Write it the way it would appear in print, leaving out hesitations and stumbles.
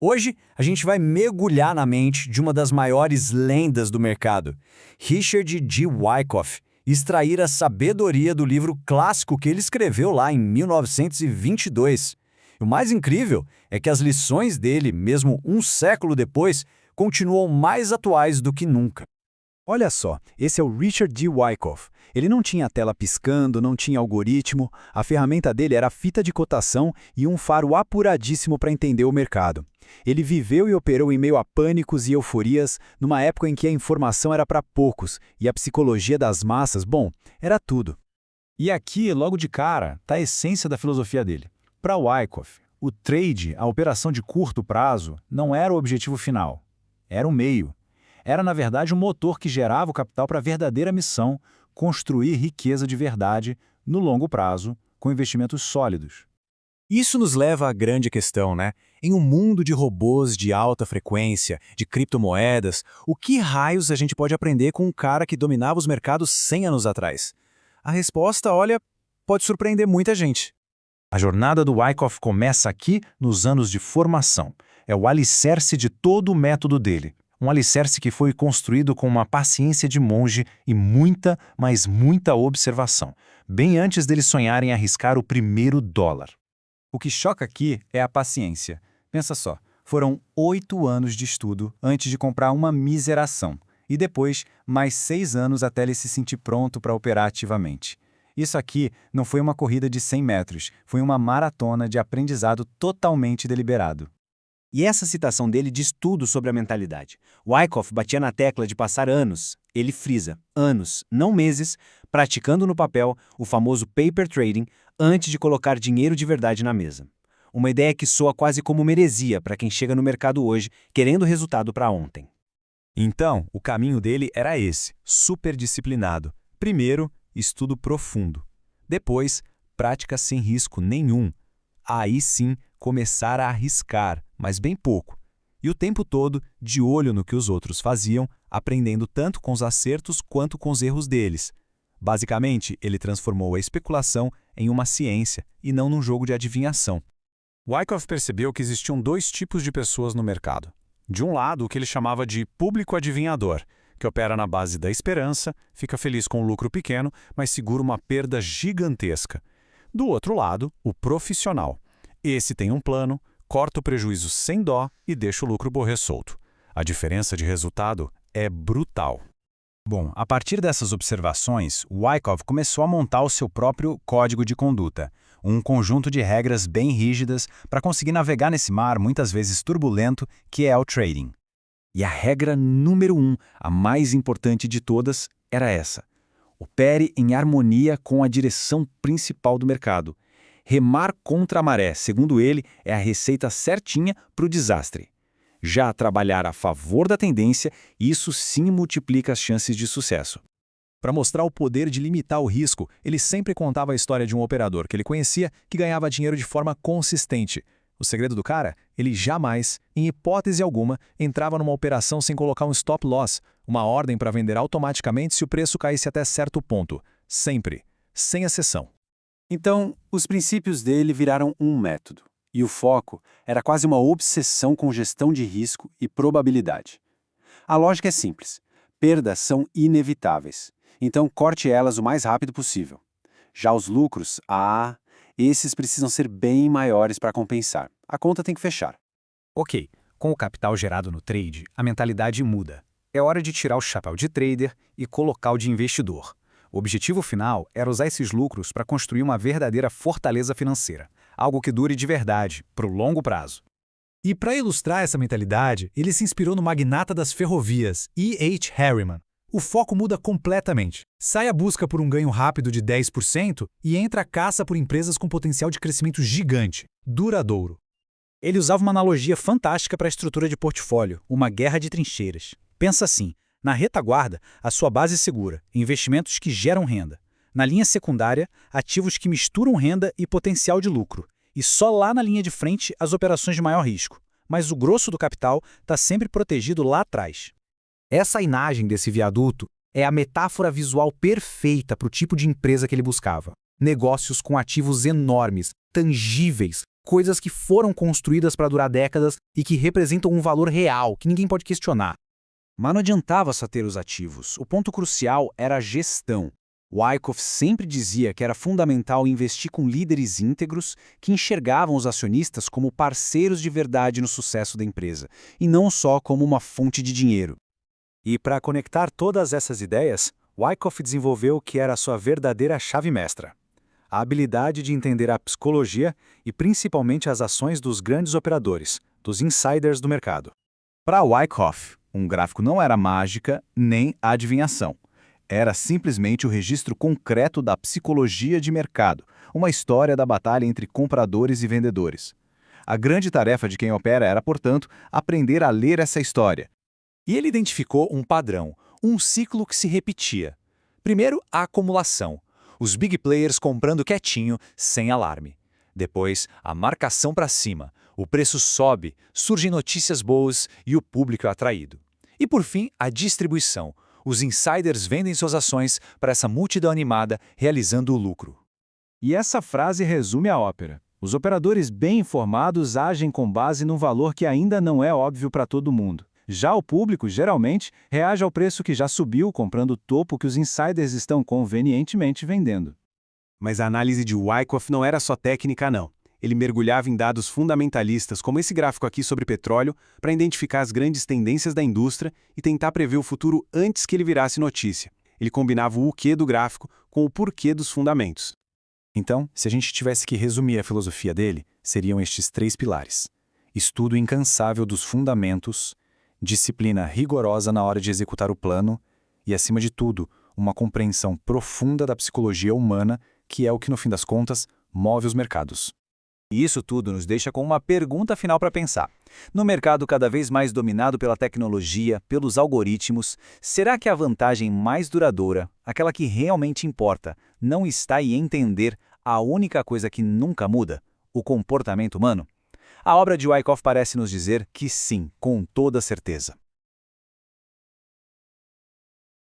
Hoje, a gente vai mergulhar na mente de uma das maiores lendas do mercado, Richard G. Wyckoff, e extrair a sabedoria do livro clássico que ele escreveu lá em 1922. E o mais incrível é que as lições dele, mesmo um século depois, continuam mais atuais do que nunca. Olha só, esse é o Richard G. Wyckoff. Ele não tinha tela piscando, não tinha algoritmo, a ferramenta dele era fita de cotação e um faro apuradíssimo para entender o mercado. Ele viveu e operou em meio a pânicos e euforias, numa época em que a informação era para poucos e a psicologia das massas, bom, era tudo. E aqui, logo de cara, está a essência da filosofia dele. Para Wyckoff, o trade, a operação de curto prazo, não era o objetivo final, era o meio. Era, na verdade, um motor que gerava o capital para a verdadeira missão, construir riqueza de verdade, no longo prazo, com investimentos sólidos. Isso nos leva à grande questão, né? Em um mundo de robôs de alta frequência, de criptomoedas, o que raios a gente pode aprender com um cara que dominava os mercados 100 anos atrás? A resposta, olha, pode surpreender muita gente. A jornada do Wyckoff começa aqui nos anos de formação. É o alicerce de todo o método dele. Um alicerce que foi construído com uma paciência de monge e muita, mas muita observação, bem antes dele sonhar em arriscar o primeiro dólar. O que choca aqui é a paciência. Pensa só, foram 8 anos de estudo antes de comprar uma mísera ação, e depois mais 6 anos até ele se sentir pronto para operar ativamente. Isso aqui não foi uma corrida de 100 metros, foi uma maratona de aprendizado totalmente deliberado. E essa citação dele diz tudo sobre a mentalidade. Wyckoff batia na tecla de passar anos, ele frisa, anos, não meses, praticando no papel o famoso paper trading antes de colocar dinheiro de verdade na mesa. Uma ideia que soa quase como uma heresia para quem chega no mercado hoje querendo resultado para ontem. Então, o caminho dele era esse, super disciplinado. Primeiro, estudo profundo. Depois, prática sem risco nenhum. Aí sim, começar a arriscar, mas bem pouco. E o tempo todo, de olho no que os outros faziam, aprendendo tanto com os acertos quanto com os erros deles. Basicamente, ele transformou a especulação em uma ciência e não num jogo de adivinhação. Wyckoff percebeu que existiam 2 tipos de pessoas no mercado. De um lado, o que ele chamava de público adivinhador, que opera na base da esperança, fica feliz com um lucro pequeno, mas segura uma perda gigantesca. Do outro lado, o profissional. Esse tem um plano, corta o prejuízo sem dó e deixa o lucro morrer solto. A diferença de resultado é brutal. Bom, a partir dessas observações, Wyckoff começou a montar o seu próprio código de conduta, um conjunto de regras bem rígidas para conseguir navegar nesse mar muitas vezes turbulento que é o trading. E a regra número 1, a mais importante de todas, era essa: opere em harmonia com a direção principal do mercado. Remar contra a maré, segundo ele, é a receita certinha para o desastre. Já trabalhar a favor da tendência, isso sim multiplica as chances de sucesso. Para mostrar o poder de limitar o risco, ele sempre contava a história de um operador que ele conhecia que ganhava dinheiro de forma consistente. O segredo do cara? Ele jamais, em hipótese alguma, entrava numa operação sem colocar um stop loss, uma ordem para vender automaticamente se o preço caísse até certo ponto. Sempre. Sem exceção. Então, os princípios dele viraram um método. E o foco era quase uma obsessão com gestão de risco e probabilidade. A lógica é simples. Perdas são inevitáveis. Então, corte elas o mais rápido possível. Já os lucros, esses precisam ser bem maiores para compensar. A conta tem que fechar. Ok, com o capital gerado no trade, a mentalidade muda. É hora de tirar o chapéu de trader e colocar o de investidor. O objetivo final era usar esses lucros para construir uma verdadeira fortaleza financeira, algo que dure de verdade, para o longo prazo. E para ilustrar essa mentalidade, ele se inspirou no magnata das ferrovias, E. H. Harriman. O foco muda completamente. Sai a busca por um ganho rápido de 10% e entra a caça por empresas com potencial de crescimento gigante, duradouro. Ele usava uma analogia fantástica para a estrutura de portfólio, uma guerra de trincheiras. Pensa assim: na retaguarda, a sua base segura, investimentos que geram renda. Na linha secundária, ativos que misturam renda e potencial de lucro. E só lá na linha de frente, as operações de maior risco. Mas o grosso do capital está sempre protegido lá atrás. Essa imagem desse viaduto é a metáfora visual perfeita para o tipo de empresa que ele buscava. Negócios com ativos enormes, tangíveis, coisas que foram construídas para durar décadas e que representam um valor real, que ninguém pode questionar. Mas não adiantava só ter os ativos. O ponto crucial era a gestão. Wyckoff sempre dizia que era fundamental investir com líderes íntegros que enxergavam os acionistas como parceiros de verdade no sucesso da empresa, e não só como uma fonte de dinheiro. E para conectar todas essas ideias, Wyckoff desenvolveu o que era a sua verdadeira chave mestra: a habilidade de entender a psicologia e principalmente as ações dos grandes operadores, dos insiders do mercado. Para Wyckoff, um gráfico não era mágica nem adivinhação. Era simplesmente o registro concreto da psicologia de mercado, uma história da batalha entre compradores e vendedores. A grande tarefa de quem opera era, portanto, aprender a ler essa história. E ele identificou um padrão, um ciclo que se repetia. Primeiro, a acumulação. Os big players comprando quietinho, sem alarme. Depois, a marcação para cima. O preço sobe, surgem notícias boas e o público é atraído. E por fim, a distribuição. Os insiders vendem suas ações para essa multidão animada, realizando o lucro. E essa frase resume a ópera. Os operadores bem informados agem com base num valor que ainda não é óbvio para todo mundo. Já o público, geralmente, reage ao preço que já subiu comprando o topo que os insiders estão convenientemente vendendo. Mas a análise de Wyckoff não era só técnica, não. Ele mergulhava em dados fundamentalistas, como esse gráfico aqui sobre petróleo, para identificar as grandes tendências da indústria e tentar prever o futuro antes que ele virasse notícia. Ele combinava o quê do gráfico com o porquê dos fundamentos. Então, se a gente tivesse que resumir a filosofia dele, seriam estes 3 pilares: estudo incansável dos fundamentos, disciplina rigorosa na hora de executar o plano e, acima de tudo, uma compreensão profunda da psicologia humana, que é o que, no fim das contas, move os mercados. E isso tudo nos deixa com uma pergunta final para pensar. No mercado cada vez mais dominado pela tecnologia, pelos algoritmos, será que a vantagem mais duradoura, aquela que realmente importa, não está em entender a única coisa que nunca muda, o comportamento humano? A obra de Wyckoff parece nos dizer que sim, com toda certeza.